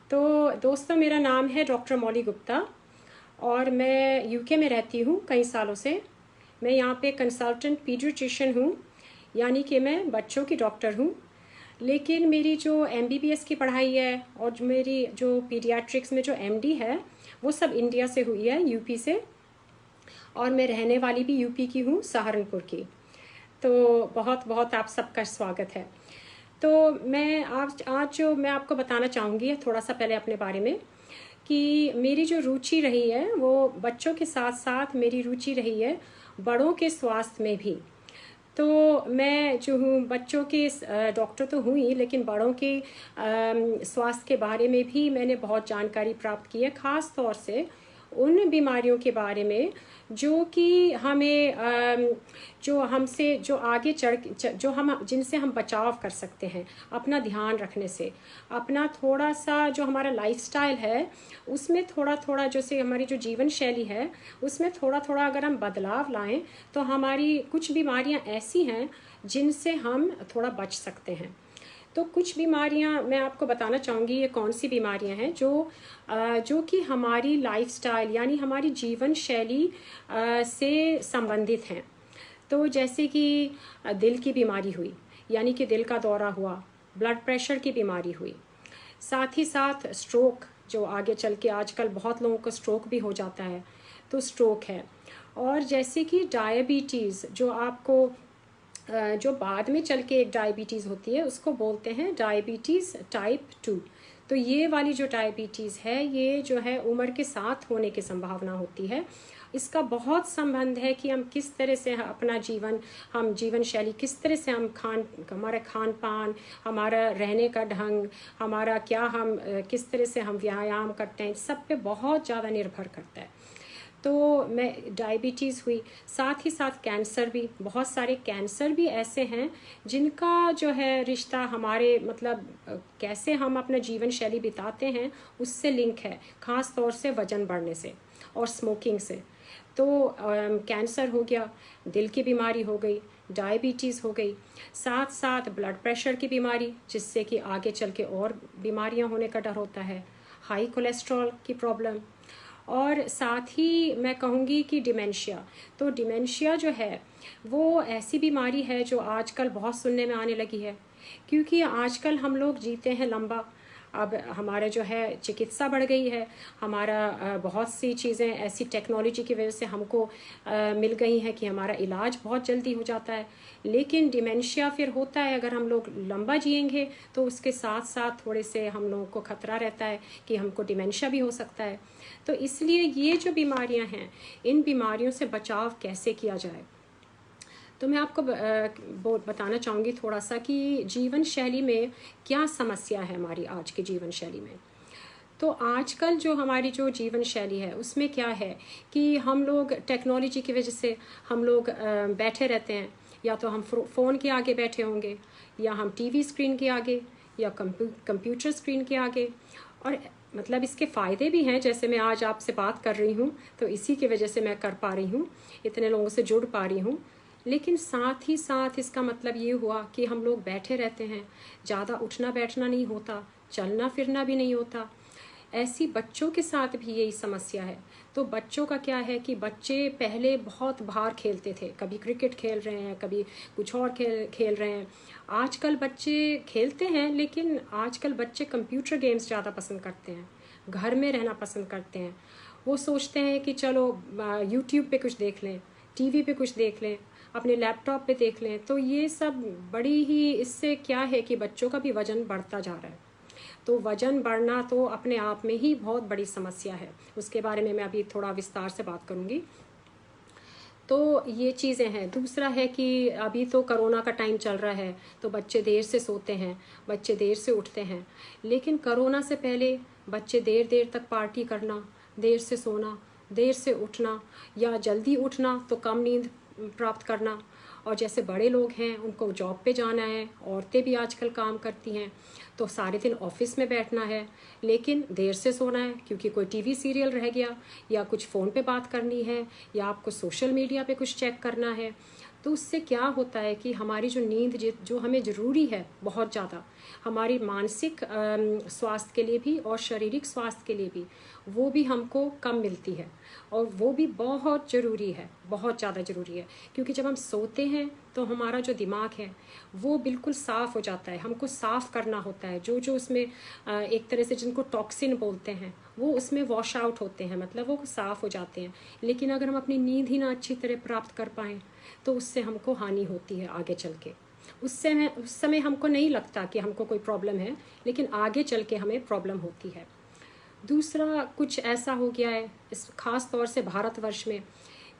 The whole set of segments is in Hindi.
तो दोस्तों, मेरा नाम है डॉक्टर मौली गुप्ता और मैं यूके में रहती हूँ कई सालों से। मैं यहाँ पे कंसल्टेंट पीडियाट्रिशियन हूँ, यानी कि मैं बच्चों की डॉक्टर हूँ। लेकिन मेरी जो एमबीबीएस की पढ़ाई है और मेरी जो पीडियाट्रिक्स में जो एमडी है वो सब इंडिया से हुई है, यूपी से। और मैं रहने वाली भी यूपी की हूँ, सहारनपुर की। तो बहुत बहुत आप सबका स्वागत है। तो मैं आज जो मैं आपको बताना चाहूँगी थोड़ा सा पहले अपने बारे में, कि मेरी जो रुचि रही है वो बच्चों के साथ साथ मेरी रुचि रही है बड़ों के स्वास्थ्य में भी। तो मैं जो हूँ बच्चों के डॉक्टर तो हुई, लेकिन बड़ों के स्वास्थ्य के बारे में भी मैंने बहुत जानकारी प्राप्त की है, ख़ास तौर से उन बीमारियों के बारे में जो कि हमें जो हमसे जो आगे जो हम जिनसे हम बचाव कर सकते हैं अपना ध्यान रखने से। अपना थोड़ा सा जो हमारा लाइफस्टाइल है उसमें थोड़ा थोड़ा, जैसे हमारी जो जीवन शैली है उसमें थोड़ा थोड़ा अगर हम बदलाव लाएं तो हमारी कुछ बीमारियां ऐसी हैं जिनसे हम थोड़ा बच सकते हैं। तो कुछ बीमारियां मैं आपको बताना चाहूँगी, ये कौन सी बीमारियां हैं जो कि हमारी लाइफस्टाइल यानी हमारी जीवन शैली से संबंधित हैं। तो जैसे कि दिल की बीमारी हुई, यानी कि दिल का दौरा हुआ, ब्लड प्रेशर की बीमारी हुई, साथ ही साथ स्ट्रोक, जो आगे चल के आजकल बहुत लोगों को स्ट्रोक भी हो जाता है, तो स्ट्रोक है। और जैसे कि डायबिटीज़, जो आपको जो बाद में चल के एक डायबिटीज़ होती है उसको बोलते हैं डायबिटीज़ टाइप 2। तो ये वाली जो डायबिटीज़ है ये जो है उम्र के साथ होने की संभावना होती है। इसका बहुत संबंध है कि हम किस तरह से अपना जीवन शैली किस तरह से हमारा खान पान, हमारा रहने का ढंग, हमारा हम किस तरह से हम व्यायाम करते हैं, सब पे बहुत ज़्यादा निर्भर करता है। तो मैं डायबिटीज़ हुई, साथ ही साथ कैंसर भी, बहुत सारे कैंसर भी ऐसे हैं जिनका जो है रिश्ता हमारे कैसे हम अपना जीवन शैली बिताते हैं उससे लिंक है, ख़ास तौर से वज़न बढ़ने से और स्मोकिंग से। तो कैंसर हो गया, दिल की बीमारी हो गई, डायबिटीज़ हो गई, साथ साथ ब्लड प्रेशर की बीमारी जिससे कि आगे चल के और बीमारियां होने का डर होता है, हाई कोलेस्ट्रॉल की प्रॉब्लम, और साथ ही मैं कहूँगी कि डिमेंशिया। तो डिमेंशिया जो है वो ऐसी बीमारी है जो आजकल बहुत सुनने में आने लगी है, क्योंकि आजकल हम लोग जीते हैं लंबा। अब हमारा जो है चिकित्सा बढ़ गई है, हमारा बहुत सी चीज़ें ऐसी टेक्नोलॉजी की वजह से हमको मिल गई हैं कि हमारा इलाज बहुत जल्दी हो जाता है। लेकिन डिमेंशिया फिर होता है, अगर हम लोग लंबा जिएंगे तो उसके साथ साथ थोड़े से हम लोगों को खतरा रहता है कि हमको डिमेंशिया भी हो सकता है। तो इसलिए ये जो बीमारियां हैं, इन बीमारियों से बचाव कैसे किया जाए, तो मैं आपको बताना चाहूँगी थोड़ा सा कि जीवन शैली में क्या समस्या है हमारी आज की जीवन शैली में। तो आजकल जो हमारी जो जीवन शैली है उसमें क्या है कि हम लोग टेक्नोलॉजी की वजह से हम लोग बैठे रहते हैं, या तो हम फ़ोन के आगे बैठे होंगे, या हम टीवी स्क्रीन के आगे, या कंप्यूटर स्क्रीन के आगे। और इसके फ़ायदे भी हैं, जैसे मैं आज आपसे बात कर रही हूँ तो इसी की वजह से मैं कर पा रही हूँ, इतने लोगों से जुड़ पा रही हूँ। लेकिन साथ ही साथ इसका मतलब ये हुआ कि हम लोग बैठे रहते हैं, ज़्यादा उठना बैठना नहीं होता, चलना फिरना भी नहीं होता। ऐसी बच्चों के साथ भी यही समस्या है। तो बच्चों का क्या है कि बच्चे पहले बहुत बाहर खेलते थे, कभी क्रिकेट खेल रहे हैं, कभी कुछ और खेल रहे हैं। आजकल बच्चे खेलते हैं, लेकिन आजकल बच्चे कंप्यूटर गेम्स ज़्यादा पसंद करते हैं, घर में रहना पसंद करते हैं। वो सोचते हैं कि चलो यूट्यूब पे कुछ देख लें, टीवी पे कुछ देख लें, अपने लैपटॉप पे देख लें। तो ये सब बड़ी ही, इससे क्या है कि बच्चों का भी वज़न बढ़ता जा रहा है। तो वज़न बढ़ना तो अपने आप में ही बहुत बड़ी समस्या है, उसके बारे में मैं अभी थोड़ा विस्तार से बात करूँगी। तो ये चीज़ें हैं। दूसरा है कि अभी तो कोरोना का टाइम चल रहा है, तो बच्चे देर से सोते हैं, बच्चे देर से उठते हैं। लेकिन कोरोना से पहले बच्चे देर देर तक पार्टी करना, देर से सोना, देर से उठना, या जल्दी उठना तो कम नींद प्राप्त करना। और जैसे बड़े लोग हैं उनको जॉब पे जाना है, औरतें भी आजकल काम करती हैं तो सारे दिन ऑफिस में बैठना है, लेकिन देर से सोना है क्योंकि कोई टीवी सीरियल रह गया, या कुछ फ़ोन पे बात करनी है, या आपको सोशल मीडिया पे कुछ चेक करना है। तो उससे क्या होता है कि हमारी जो नींद जो हमें ज़रूरी है बहुत ज़्यादा, हमारी मानसिक स्वास्थ्य के लिए भी और शारीरिक स्वास्थ्य के लिए भी, वो भी हमको कम मिलती है। और वो भी बहुत ज़रूरी है, बहुत ज़्यादा ज़रूरी है, क्योंकि जब हम सोते हैं तो हमारा जो दिमाग है वो बिल्कुल साफ़ हो जाता है। हमको साफ़ करना होता है, जो जो उसमें एक तरह से जिनको टॉक्सिन बोलते हैं वो उसमें वॉश आउट होते हैं, मतलब वो साफ़ हो जाते हैं। लेकिन अगर हम अपनी नींद ही ना अच्छी तरह प्राप्त कर पाएँ तो उससे हमको हानि होती है आगे चल के। उस समय हमको नहीं लगता कि हमको कोई प्रॉब्लम है, लेकिन आगे चल के हमें प्रॉब्लम होती है। दूसरा कुछ ऐसा हो गया है इस ख़ास तौर से भारतवर्ष में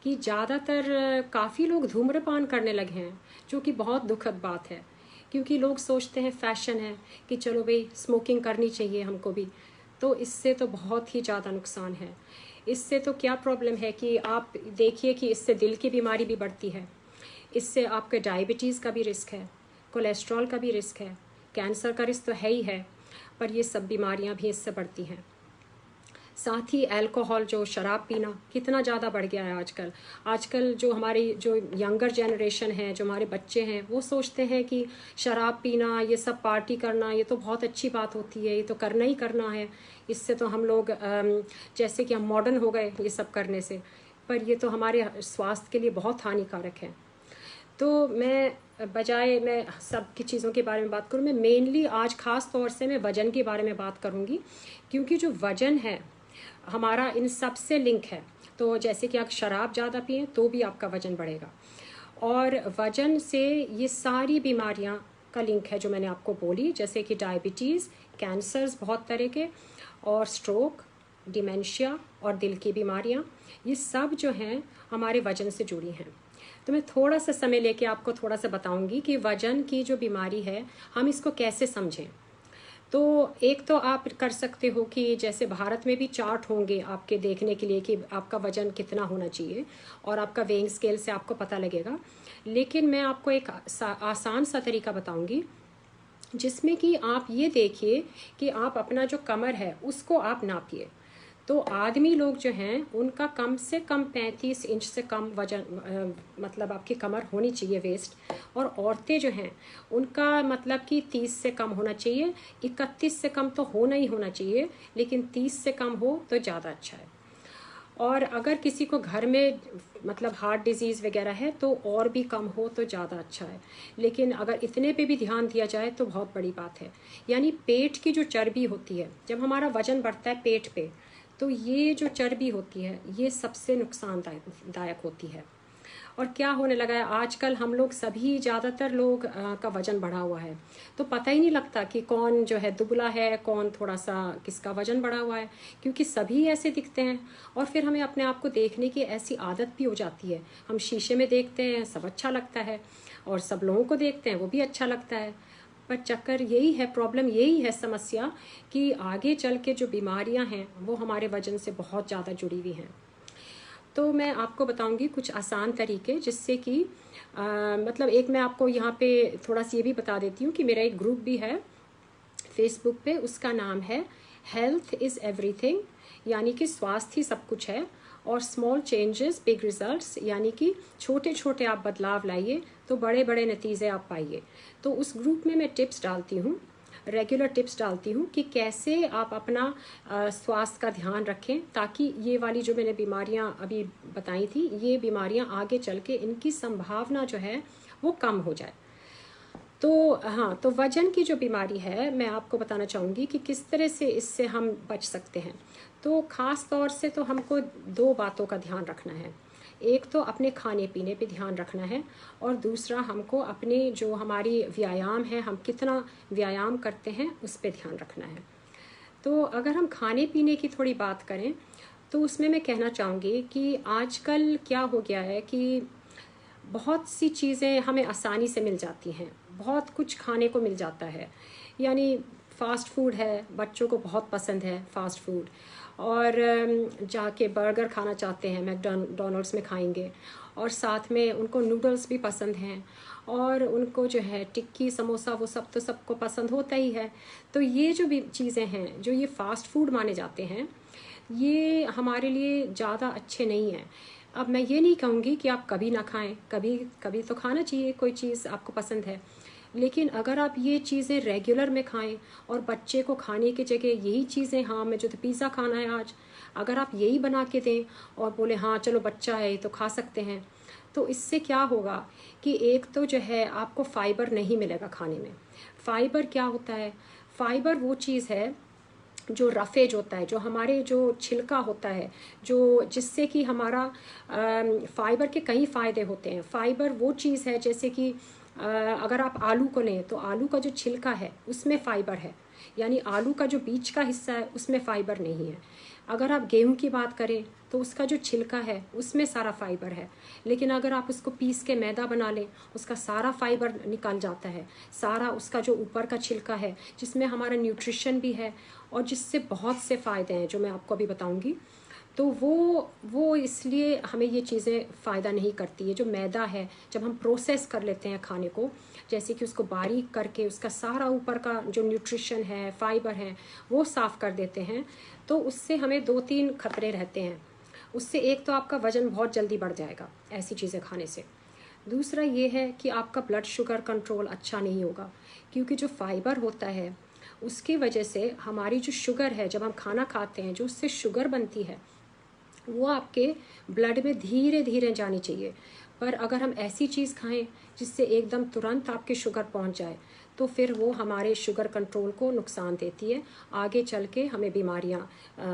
कि ज़्यादातर काफ़ी लोग धूम्रपान करने लगे हैं, जो कि बहुत दुखद बात है, क्योंकि लोग सोचते हैं फैशन है कि चलो भाई स्मोकिंग करनी चाहिए हमको भी। तो इससे तो बहुत ही ज़्यादा नुकसान है। इससे तो क्या प्रॉब्लम है कि आप देखिए कि इससे दिल की बीमारी भी बढ़ती है, इससे आपके डायबिटीज़ का भी रिस्क है, कोलेस्ट्रॉल का भी रिस्क है, कैंसर का रिस्क तो है ही है, पर ये सब बीमारियां भी इससे बढ़ती हैं। साथ ही अल्कोहल, जो शराब पीना कितना ज़्यादा बढ़ गया है आजकल। आजकल जो हमारी जो यंगर जनरेशन है, जो हमारे बच्चे हैं, वो सोचते हैं कि शराब पीना, ये सब पार्टी करना, ये तो बहुत अच्छी बात होती है, ये तो करना ही करना है, इससे तो हम लोग जैसे कि हम मॉडर्न हो गए ये सब करने से, पर ये तो हमारे स्वास्थ्य के लिए बहुत हानिकारक है। तो मैं सब की चीज़ों के बारे में बात करूँ, मैं मेनली आज ख़ास तौर से मैं वज़न के बारे में बात करूँगी, क्योंकि जो वज़न है हमारा इन सब से लिंक है। तो जैसे कि आप शराब ज़्यादा पिएं तो भी आपका वज़न बढ़ेगा, और वज़न से ये सारी बीमारियां का लिंक है जो मैंने आपको बोली, जैसे कि डायबिटीज़, कैंसर्स बहुत तरह के, और स्ट्रोक, डिमेंशिया और दिल की बीमारियां, ये सब जो हैं हमारे वज़न से जुड़ी हैं। तो मैं थोड़ा सा समय लेके आपको थोड़ा सा बताऊंगी कि वज़न की जो बीमारी है हम इसको कैसे समझें। तो एक तो आप कर सकते हो कि जैसे भारत में भी चार्ट होंगे आपके देखने के लिए कि आपका वज़न कितना होना चाहिए, और आपका वेइंग स्केल से आपको पता लगेगा। लेकिन मैं आपको एक आसान सा तरीका बताऊंगी, जिसमें कि आप ये देखिए कि आप अपना जो कमर है उसको आप नापिए। तो आदमी लोग जो हैं उनका कम से कम 35 इंच से कम वजन मतलब आपकी कमर होनी चाहिए, वेस्ट। और औरतें जो हैं उनका मतलब कि 30 से कम होना चाहिए, 31 से कम तो होना ही होना चाहिए, लेकिन 30 से कम हो तो ज़्यादा अच्छा है। और अगर किसी को घर में मतलब हार्ट डिजीज़ वगैरह है तो और भी कम हो तो ज़्यादा अच्छा है, लेकिन अगर इतने पे भी ध्यान दिया जाए तो बहुत बड़ी बात है। यानी पेट की जो चर्बी होती है, जब हमारा वज़न बढ़ता है पेट पे, तो ये जो चर्बी होती है ये सबसे नुकसानदायक होती है। और क्या होने लगा है आजकल, हम लोग सभी ज़्यादातर लोग का वज़न बढ़ा हुआ है, तो पता ही नहीं लगता कि कौन जो है दुबला है, कौन थोड़ा सा किसका वज़न बढ़ा हुआ है, क्योंकि सभी ऐसे दिखते हैं। और फिर हमें अपने आप को देखने की ऐसी आदत भी हो जाती है, हम शीशे में देखते हैं सब अच्छा लगता है, और सब लोगों को देखते हैं वो भी अच्छा लगता है। पर चक्कर यही है, प्रॉब्लम यही है, समस्या कि आगे चल के जो बीमारियां हैं वो हमारे वजन से बहुत ज़्यादा जुड़ी हुई हैं। तो मैं आपको बताऊंगी कुछ आसान तरीके, जिससे कि मतलब एक मैं आपको यहाँ पे थोड़ा सा ये भी बता देती हूँ कि मेरा एक ग्रुप भी है फेसबुक पे, उसका नाम है हेल्थ इज़ एवरीथिंग, यानी कि स्वास्थ्य ही सब कुछ है, और स्मॉल चेंजेस बिग रिजल्ट्स, यानी कि छोटे छोटे आप बदलाव लाइए तो बड़े बड़े नतीजे आप पाइए। तो उस ग्रुप में मैं टिप्स डालती हूँ, रेगुलर टिप्स डालती हूँ कि कैसे आप अपना स्वास्थ्य का ध्यान रखें, ताकि ये वाली जो मैंने बीमारियाँ अभी बताई थी, ये बीमारियाँ आगे चल के इनकी संभावना जो है वो कम हो जाए। तो हाँ, तो वजन की जो बीमारी है मैं आपको बताना चाहूँगी कि किस तरह से इससे हम बच सकते हैं। तो ख़ास तौर से तो हमको दो बातों का ध्यान रखना है, एक तो अपने खाने पीने पे ध्यान रखना है, और दूसरा हमको अपने जो हमारी व्यायाम है, हम कितना व्यायाम करते हैं उस पर ध्यान रखना है। तो अगर हम खाने पीने की थोड़ी बात करें तो उसमें मैं कहना चाहूँगी कि आजकल क्या हो गया है कि बहुत सी चीज़ें हमें आसानी से मिल जाती हैं, बहुत कुछ खाने को मिल जाता है। यानी फ़ास्ट फूड है, बच्चों को बहुत पसंद है फ़ास्ट फूड, और जाके बर्गर खाना चाहते हैं, मैकडॉनल्ड्स में खाएंगे, और साथ में उनको नूडल्स भी पसंद हैं, और उनको जो है टिक्की समोसा वो सब तो सबको पसंद होता ही है। तो ये जो भी चीज़ें हैं जो ये फ़ास्ट फूड माने जाते हैं, ये हमारे लिए ज़्यादा अच्छे नहीं हैं। अब मैं ये नहीं कहूँगी कि आप कभी ना खाएं, कभी कभी तो खाना चाहिए कोई चीज़ आपको पसंद है, लेकिन अगर आप ये चीज़ें रेगुलर में खाएं और बच्चे को खाने की जगह यही चीज़ें, हाँ मुझे तो पिज़्ज़ा खाना है आज, अगर आप यही बना के दें और बोले हाँ चलो बच्चा है तो खा सकते हैं, तो इससे क्या होगा कि एक तो जो है आपको फाइबर नहीं मिलेगा खाने में। फाइबर क्या होता है? फाइबर वो चीज़ है जो रफेज होता है, जो हमारे जो छिलका होता है, जो जिससे कि हमारा फाइबर के कई फ़ायदे होते हैं। फाइबर वो चीज़ है जैसे कि अगर आप आलू को लें तो आलू का जो छिलका है उसमें फ़ाइबर है, यानी आलू का जो बीच का हिस्सा है उसमें फ़ाइबर नहीं है। अगर आप गेहूं की बात करें तो उसका जो छिलका है उसमें सारा फाइबर है, लेकिन अगर आप उसको पीस के मैदा बना लें उसका सारा फाइबर निकल जाता है। सारा उसका जो ऊपर का छिलका है जिसमें हमारा न्यूट्रिशन भी है और जिससे बहुत से फ़ायदे हैं जो मैं आपको अभी बताऊंगी, तो वो इसलिए हमें ये चीज़ें फ़ायदा नहीं करती है। जो मैदा है जब हम प्रोसेस कर लेते हैं खाने को, जैसे कि उसको बारीक करके उसका सारा ऊपर का जो न्यूट्रिशन है, फाइबर है, वो साफ़ कर देते हैं, तो उससे हमें 2-3 खतरे रहते हैं। उससे एक तो आपका वज़न बहुत जल्दी बढ़ जाएगा ऐसी चीज़ें खाने से। दूसरा ये है कि आपका ब्लड शुगर कंट्रोल अच्छा नहीं होगा, क्योंकि जो फाइबर होता है उसकी वजह से हमारी जो शुगर है, जब हम खाना खाते हैं जो उससे शुगर बनती है वो आपके ब्लड में धीरे धीरे जानी चाहिए। पर अगर हम ऐसी चीज़ खाएं जिससे एकदम तुरंत आपके शुगर पहुंच जाए तो फिर वो हमारे शुगर कंट्रोल को नुकसान देती है। आगे चल के हमें बीमारियां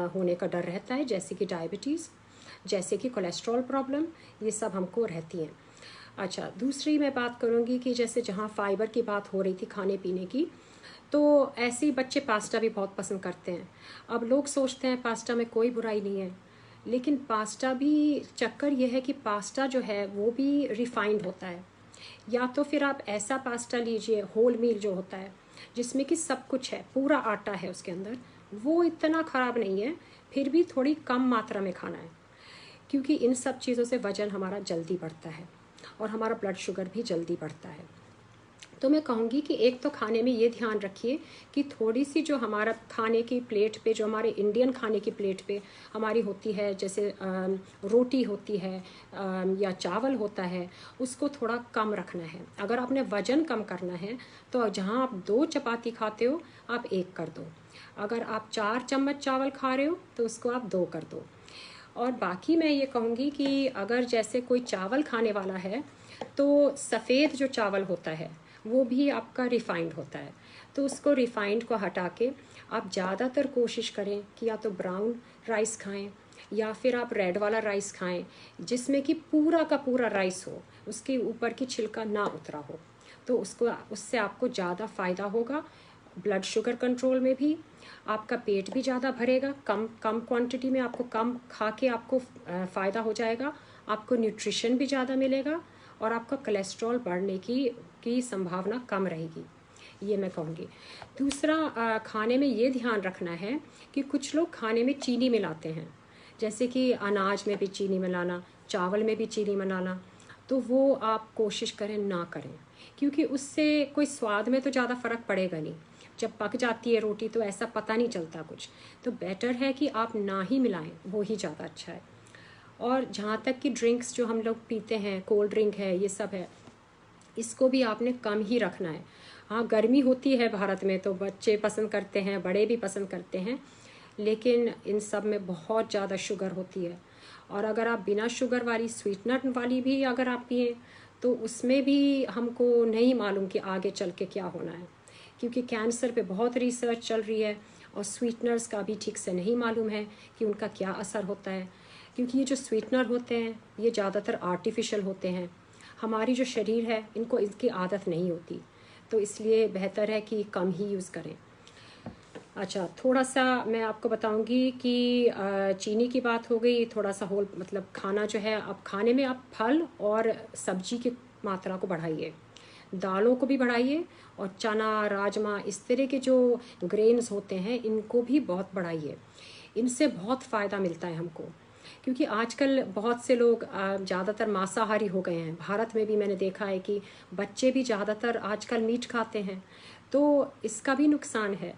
होने का डर रहता है, जैसे कि डायबिटीज़, जैसे कि कोलेस्ट्रॉल प्रॉब्लम, ये सब हमको रहती हैं। अच्छा, दूसरी मैं बात करूँगी कि जैसे जहाँ फाइबर की बात हो रही थी खाने पीने की, तो ऐसे ही बच्चे पास्ता भी बहुत पसंद करते हैं। अब लोग सोचते हैं पास्ता में कोई बुराई नहीं है, लेकिन पास्ता भी, चक्कर यह है कि पास्ता जो है वो भी रिफाइंड होता है। या तो फिर आप ऐसा पास्ता लीजिए होल मील जो होता है जिसमें कि सब कुछ है, पूरा आटा है उसके अंदर, वो इतना ख़राब नहीं है, फिर भी थोड़ी कम मात्रा में खाना है, क्योंकि इन सब चीज़ों से वज़न हमारा जल्दी बढ़ता है और हमारा ब्लड शुगर भी जल्दी बढ़ता है। तो मैं कहूँगी कि एक तो खाने में ये ध्यान रखिए कि थोड़ी सी जो हमारा खाने की प्लेट पे, जो हमारे इंडियन खाने की प्लेट पे हमारी होती है, जैसे रोटी होती है या चावल होता है, उसको थोड़ा कम रखना है। अगर आपने वज़न कम करना है तो जहाँ आप 2 चपाती खाते हो आप 1 कर दो, अगर आप 4 चम्मच चावल खा रहे हो तो उसको आप 2 कर दो। और बाकी मैं ये कहूँगी कि अगर जैसे कोई चावल खाने वाला है तो सफ़ेद जो चावल होता है वो भी आपका रिफ़ाइंड होता है, तो उसको रिफ़ाइंड को हटा के आप ज़्यादातर कोशिश करें कि या तो ब्राउन राइस खाएं या फिर आप रेड वाला राइस खाएं जिसमें कि पूरा का पूरा राइस हो, उसके ऊपर की छिलका ना उतरा हो, तो उससे आपको ज़्यादा फ़ायदा होगा। ब्लड शुगर कंट्रोल में भी आपका पेट भी ज़्यादा भरेगा, कम कम क्वांटिटी में आपको कम खा के आपको फ़ायदा हो जाएगा, आपको न्यूट्रिशन भी ज़्यादा मिलेगा और आपका कोलेस्ट्रॉल बढ़ने की संभावना कम रहेगी, ये मैं कहूँगी। दूसरा, खाने में ये ध्यान रखना है कि कुछ लोग खाने में चीनी मिलाते हैं, जैसे कि अनाज में भी चीनी मिलाना, चावल में भी चीनी मिलाना, तो वो आप कोशिश करें ना करें, क्योंकि उससे कोई स्वाद में तो ज़्यादा फ़र्क पड़ेगा नहीं। जब पक जाती है रोटी तो ऐसा पता नहीं चलता कुछ, तो बेटर है कि आप ना ही मिलाएं, वो ही ज़्यादा अच्छा है। और जहाँ तक कि ड्रिंक्स जो हम लोग पीते हैं, कोल्ड ड्रिंक है, ये सब है, इसको भी आपने कम ही रखना है। हाँ, गर्मी होती है भारत में तो बच्चे पसंद करते हैं, बड़े भी पसंद करते हैं, लेकिन इन सब में बहुत ज़्यादा शुगर होती है। और अगर आप बिना शुगर वाली, स्वीटनर वाली भी अगर आप पिए तो उसमें भी हमको नहीं मालूम कि आगे चल के क्या होना है, क्योंकि कैंसर पे बहुत रिसर्च चल रही है और स्वीटनर्स का भी ठीक से नहीं मालूम है कि उनका क्या असर होता है, क्योंकि ये जो स्वीटनर होते हैं ये ज़्यादातर आर्टिफिशियल होते हैं। हमारी जो शरीर है इनको इसकी आदत नहीं होती, तो इसलिए बेहतर है कि कम ही यूज़ करें। अच्छा, थोड़ा सा मैं आपको बताऊंगी कि चीनी की बात हो गई, थोड़ा सा होल मतलब खाना जो है, अब खाने में आप फल और सब्जी की मात्रा को बढ़ाइए, दालों को भी बढ़ाइए, और चना, राजमा, इस तरह के जो ग्रेन्स होते हैं इनको भी बहुत बढ़ाइए। इनसे बहुत फ़ायदा मिलता है हमको, क्योंकि आजकल बहुत से लोग ज़्यादातर मांसाहारी हो गए हैं। भारत में भी मैंने देखा है कि बच्चे भी ज़्यादातर आजकल मीट खाते हैं, तो इसका भी नुकसान है,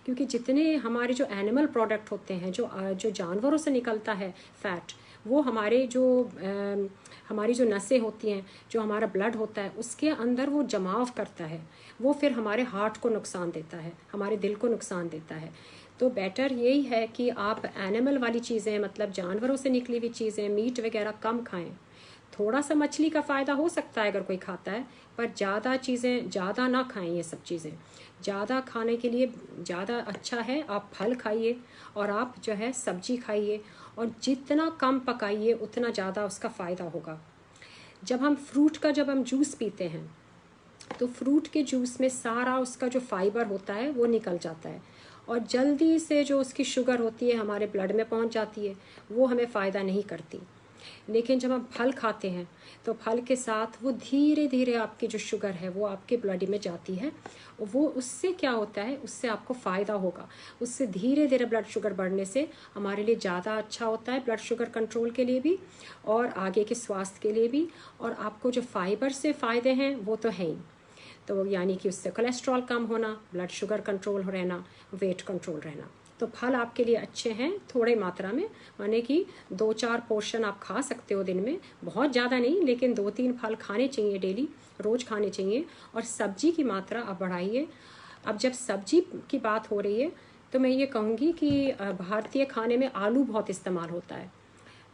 क्योंकि जितने हमारे जो एनिमल प्रोडक्ट होते हैं, जो जानवरों से निकलता है फैट, वो हमारी जो नसें होती हैं, जो हमारा ब्लड होता है, उसके अंदर वो जमाव करता है, वो फिर हमारे हार्ट को नुकसान देता है, हमारे दिल को नुकसान देता है। तो बेटर यही है कि आप एनिमल वाली चीज़ें, मतलब जानवरों से निकली हुई चीज़ें, मीट वगैरह कम खाएं। थोड़ा सा मछली का फ़ायदा हो सकता है अगर कोई खाता है, पर ज़्यादा चीज़ें ज़्यादा ना खाएं। ये सब चीज़ें ज़्यादा खाने के लिए ज़्यादा अच्छा है आप फल खाइए और आप जो है सब्जी खाइए, और जितना कम पकाइए उतना ज़्यादा उसका फ़ायदा होगा। जब हम जूस पीते हैं तो फ्रूट के जूस में सारा उसका जो फाइबर होता है वो निकल जाता है, और जल्दी से जो उसकी शुगर होती है हमारे ब्लड में पहुंच जाती है, वो हमें फ़ायदा नहीं करती। लेकिन जब हम फल खाते हैं तो फल के साथ वो धीरे धीरे आपकी जो शुगर है वो आपके ब्लड में जाती है, वो उससे क्या होता है, उससे आपको फ़ायदा होगा। उससे धीरे धीरे ब्लड शुगर बढ़ने से हमारे लिए ज़्यादा अच्छा होता है, ब्लड शुगर कंट्रोल के लिए भी और आगे के स्वास्थ्य के लिए भी। और आपको जो फाइबर से फ़ायदे हैं वो तो हैं ही, तो यानी कि उससे कोलेस्ट्रॉल कम होना, ब्लड शुगर कंट्रोल रहना, वेट कंट्रोल रहना। तो फल आपके लिए अच्छे हैं थोड़े मात्रा में, माने कि 2-4 पोर्शन आप खा सकते हो दिन में, बहुत ज़्यादा नहीं, लेकिन 2-3 फल खाने चाहिए डेली, रोज़ खाने चाहिए। और सब्जी की मात्रा आप बढ़ाइए। अब जब सब्जी की बात हो रही है तो मैं ये कहूँगी कि भारतीय खाने में आलू बहुत इस्तेमाल होता है,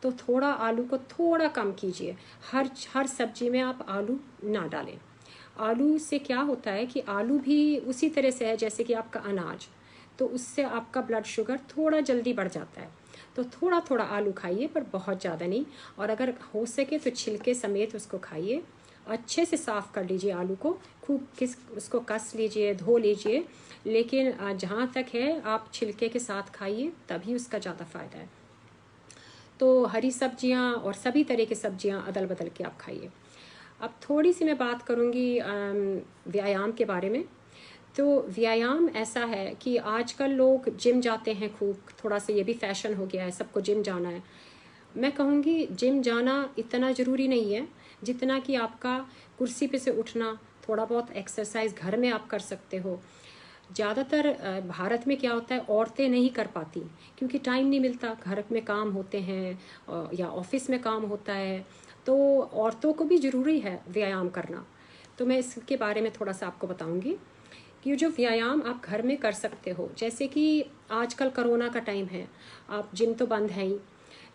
तो थोड़ा आलू को थोड़ा कम कीजिए। हर सब्जी में आप आलू ना डालें। आलू से क्या होता है कि आलू भी उसी तरह से है जैसे कि आपका अनाज, तो उससे आपका ब्लड शुगर थोड़ा जल्दी बढ़ जाता है। तो थोड़ा थोड़ा आलू खाइए, पर बहुत ज़्यादा नहीं। और अगर हो सके तो छिलके समेत उसको खाइए। अच्छे से साफ़ कर लीजिए आलू को, खूब उसको कस लीजिए, धो लीजिए, लेकिन जहाँ तक है आप छिलके के साथ खाइए, तभी उसका ज़्यादा फ़ायदा है। तो हरी सब्जियाँ और सभी तरह की सब्जियाँ अदल बदल के आप खाइए। अब थोड़ी सी मैं बात करूँगी व्यायाम के बारे में। तो व्यायाम ऐसा है कि आजकल लोग जिम जाते हैं खूब, थोड़ा सा ये भी फैशन हो गया है, सबको जिम जाना है। मैं कहूँगी जिम जाना इतना ज़रूरी नहीं है जितना कि आपका कुर्सी पे से उठना, थोड़ा बहुत एक्सरसाइज घर में आप कर सकते हो। ज़्यादातर भारत में क्या होता है, औरतें नहीं कर पाती क्योंकि टाइम नहीं मिलता, घर में काम होते हैं या ऑफिस में काम होता है, तो औरतों को भी ज़रूरी है व्यायाम करना। तो मैं इसके बारे में थोड़ा सा आपको बताऊंगी कि जो व्यायाम आप घर में कर सकते हो, जैसे कि आजकल कोरोना का टाइम है, आप जिम तो बंद है ही,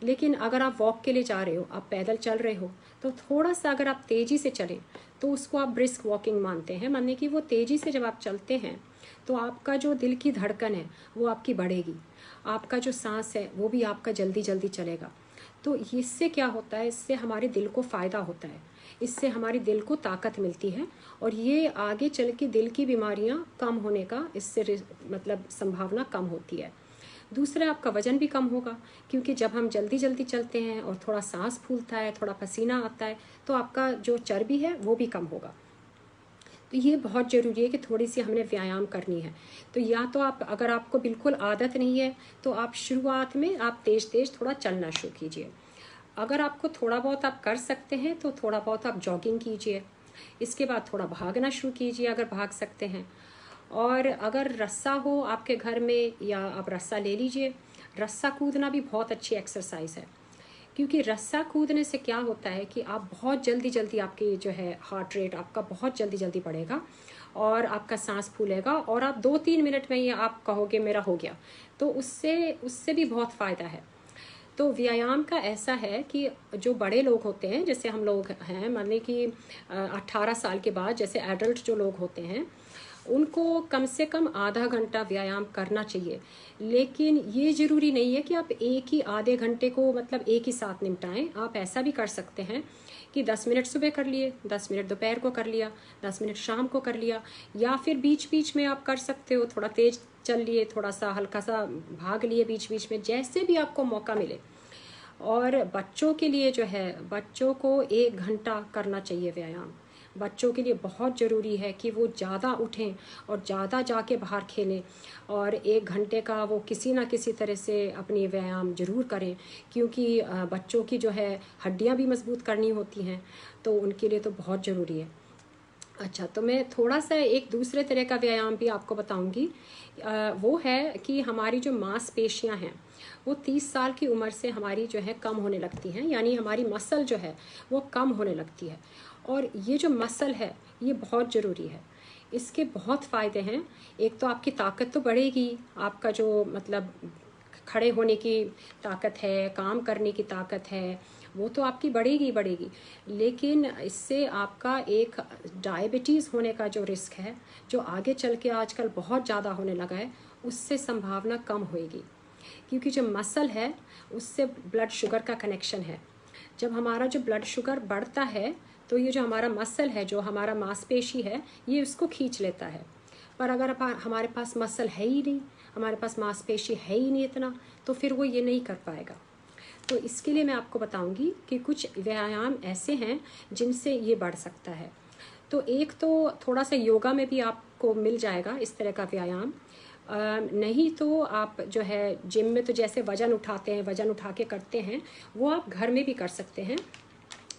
लेकिन अगर आप वॉक के लिए जा रहे हो, आप पैदल चल रहे हो, तो थोड़ा सा अगर आप तेज़ी से चलें तो उसको आप ब्रिस्क वॉकिंग मानते हैं। मानने कि वो तेज़ी से जब आप चलते हैं तो आपका जो दिल की धड़कन है वो आपकी बढ़ेगी, आपका जो सांस है वो भी आपका जल्दी जल्दी चलेगा। तो इससे क्या होता है, इससे हमारे दिल को फ़ायदा होता है, इससे हमारे दिल को ताकत मिलती है, और ये आगे चल के दिल की बीमारियां कम होने का इससे मतलब संभावना कम होती है। दूसरा, आपका वज़न भी कम होगा, क्योंकि जब हम जल्दी जल्दी चलते हैं और थोड़ा सांस फूलता है, थोड़ा पसीना आता है, तो आपका जो चर्बी है वो भी कम होगा। तो ये बहुत ज़रूरी है कि थोड़ी सी हमने व्यायाम करनी है। तो या तो आप, अगर आपको बिल्कुल आदत नहीं है तो आप शुरुआत में आप तेज़ तेज़ थोड़ा चलना शुरू कीजिए। अगर आपको थोड़ा बहुत आप कर सकते हैं तो थोड़ा बहुत आप जॉगिंग कीजिए, इसके बाद थोड़ा भागना शुरू कीजिए अगर भाग सकते हैं। और अगर रस्सा हो आपके घर में, या आप रस्सा ले लीजिए। रस्सा कूदना भी बहुत अच्छी एक्सरसाइज है, क्योंकि रस्सा कूदने से क्या होता है कि आप बहुत जल्दी जल्दी, आपकी जो है हार्ट रेट आपका बहुत जल्दी जल्दी बढ़ेगा और आपका सांस फूलेगा, और आप 2-3 मिनट में ये आप कहोगे मेरा हो गया, तो उससे उससे भी बहुत फ़ायदा है। तो व्यायाम का ऐसा है कि जो बड़े लोग होते हैं, जैसे हम लोग हैं, माने कि 18 साल के बाद जैसे एडल्ट जो लोग होते हैं, उनको कम से कम आधा घंटा व्यायाम करना चाहिए। लेकिन ये ज़रूरी नहीं है कि आप एक ही आधे घंटे को मतलब एक ही साथ निपटाएं। आप ऐसा भी कर सकते हैं कि 10 मिनट सुबह कर लिए, 10 मिनट दोपहर को कर लिया, 10 मिनट शाम को कर लिया, या फिर बीच बीच में आप कर सकते हो, थोड़ा तेज चल लिए, थोड़ा सा हल्का सा भाग लिए बीच बीच में, जैसे भी आपको मौका मिले। और बच्चों के लिए जो है, बच्चों को 1 घंटा करना चाहिए व्यायाम। बच्चों के लिए बहुत ज़रूरी है कि वो ज़्यादा उठें और ज़्यादा जाके बाहर खेलें, और 1 घंटे का वो किसी ना किसी तरह से अपनी व्यायाम ज़रूर करें, क्योंकि बच्चों की जो है हड्डियां भी मजबूत करनी होती हैं, तो उनके लिए तो बहुत ज़रूरी है। अच्छा, तो मैं थोड़ा सा एक दूसरे तरह का व्यायाम भी आपको बताऊंगी। वो है कि हमारी जो मांसपेशियां हैं वो 30 साल की उम्र से हमारी जो है कम होने लगती हैं, यानी हमारी मसल जो है वो कम होने लगती है। और ये जो मसल है ये बहुत ज़रूरी है, इसके बहुत फ़ायदे हैं। एक तो आपकी ताकत तो बढ़ेगी, आपका जो मतलब खड़े होने की ताकत है, काम करने की ताकत है, वो तो आपकी बढ़ेगी बढ़ेगी। लेकिन इससे आपका एक डायबिटीज़ होने का जो रिस्क है, जो आगे चल के आजकल बहुत ज़्यादा होने लगा है, उससे संभावना कम होएगी। क्योंकि जो मसल है उससे ब्लड शुगर का कनेक्शन है। जब हमारा जो ब्लड शुगर बढ़ता है तो ये जो हमारा मसल है, जो हमारा मांसपेशी है, ये उसको खींच लेता है। पर अगर हमारे पास मसल है ही नहीं, हमारे पास मांसपेशी है ही नहीं इतना, तो फिर वो ये नहीं कर पाएगा। तो इसके लिए मैं आपको बताऊंगी कि कुछ व्यायाम ऐसे हैं जिनसे ये बढ़ सकता है। तो एक तो थोड़ा सा योगा में भी आपको मिल जाएगा इस तरह का व्यायाम। नहीं तो आप जो है जिम में तो जैसे वज़न उठाते हैं, वज़न उठा के करते हैं, वो आप घर में भी कर सकते हैं।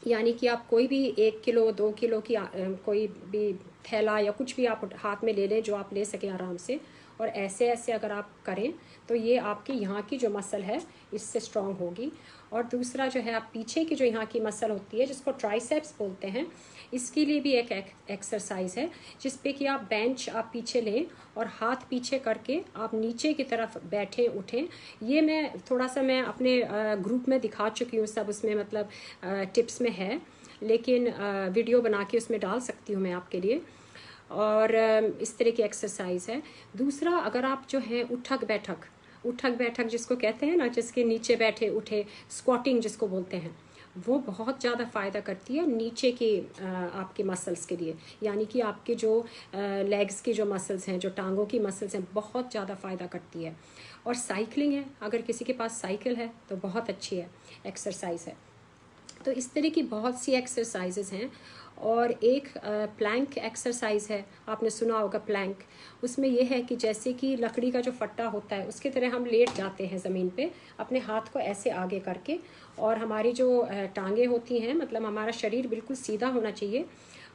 यानी कि आप कोई भी 1 किलो 2 किलो की कोई भी थैला या कुछ भी आप हाथ में ले लें जो आप ले सकें आराम से, और ऐसे ऐसे अगर आप करें तो ये आपकी यहाँ की जो मसल है इससे स्ट्रांग होगी। और दूसरा जो है आप पीछे की जो यहाँ की मसल होती है जिसको ट्राइसेप्स बोलते हैं, इसके लिए भी एक एक्सरसाइज है जिस पे कि आप बेंच आप पीछे लें और हाथ पीछे करके आप नीचे की तरफ बैठें उठें। ये मैं थोड़ा सा मैं अपने ग्रुप में दिखा चुकी हूँ, सब उसमें मतलब टिप्स में है, लेकिन वीडियो बना के उसमें डाल सकती हूँ मैं आपके लिए। और इस तरह की एक्सरसाइज है। दूसरा, अगर आप जो है उठक बैठक जिसको कहते हैं ना, जिसके नीचे बैठे उठे, स्क्वाटिंग जिसको बोलते हैं, वो बहुत ज़्यादा फ़ायदा करती है नीचे के आपके मसल्स के लिए। यानी कि आपके जो लेग्स की जो मसल्स हैं, जो टांगों की मसल्स हैं, बहुत ज़्यादा फ़ायदा करती है। और साइकिलिंग है, अगर किसी के पास साइकिल है तो बहुत अच्छी है एक्सरसाइज है। तो इस तरह की बहुत सी एक्सरसाइजेज हैं। और एक प्लैंक एक्सरसाइज है, आपने सुना होगा प्लैंक। उसमें यह है कि जैसे कि लकड़ी का जो फट्टा होता है उसके तरह हम लेट जाते हैं ज़मीन पे, अपने हाथ को ऐसे आगे करके, और हमारी जो टांगें होती हैं, मतलब हमारा शरीर बिल्कुल सीधा होना चाहिए,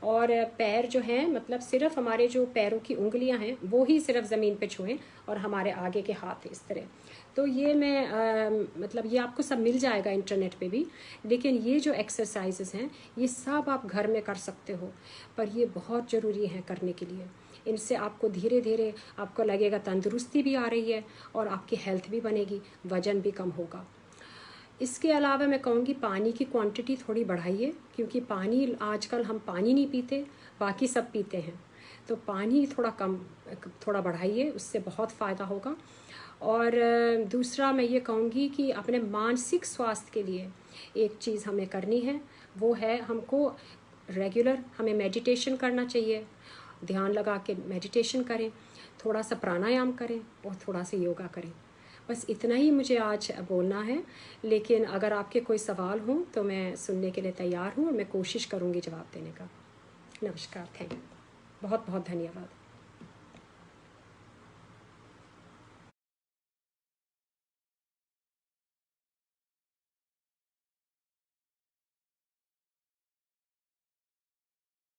और पैर जो हैं मतलब सिर्फ हमारे जो पैरों की उंगलियां हैं वो ही सिर्फ ज़मीन पे छुएं, और हमारे आगे के हाथ इस तरह। तो ये मैं मतलब ये आपको सब मिल जाएगा इंटरनेट पे भी। लेकिन ये जो एक्सरसाइजेस हैं ये सब आप घर में कर सकते हो, पर ये बहुत ज़रूरी है करने के लिए। इनसे आपको धीरे धीरे आपको लगेगा तंदुरुस्ती भी आ रही है और आपकी हेल्थ भी बनेगी, वज़न भी कम होगा। इसके अलावा मैं कहूँगी पानी की क्वांटिटी थोड़ी बढ़ाइए, क्योंकि पानी आजकल हम पानी नहीं पीते, बाकी सब पीते हैं। तो पानी थोड़ा बढ़ाइए, उससे बहुत फ़ायदा होगा। और दूसरा मैं ये कहूँगी कि अपने मानसिक स्वास्थ्य के लिए एक चीज़ हमें करनी है, वो है हमको रेगुलर हमें मेडिटेशन करना चाहिए। ध्यान लगा के मेडिटेशन करें, थोड़ा सा प्राणायाम करें और थोड़ा सा योगा करें। बस इतना ही मुझे आज बोलना है। लेकिन अगर आपके कोई सवाल हों तो मैं सुनने के लिए तैयार हूँ और मैं कोशिश करूँगी जवाब देने का। नमस्कार, थैंक यू, बहुत बहुत धन्यवाद।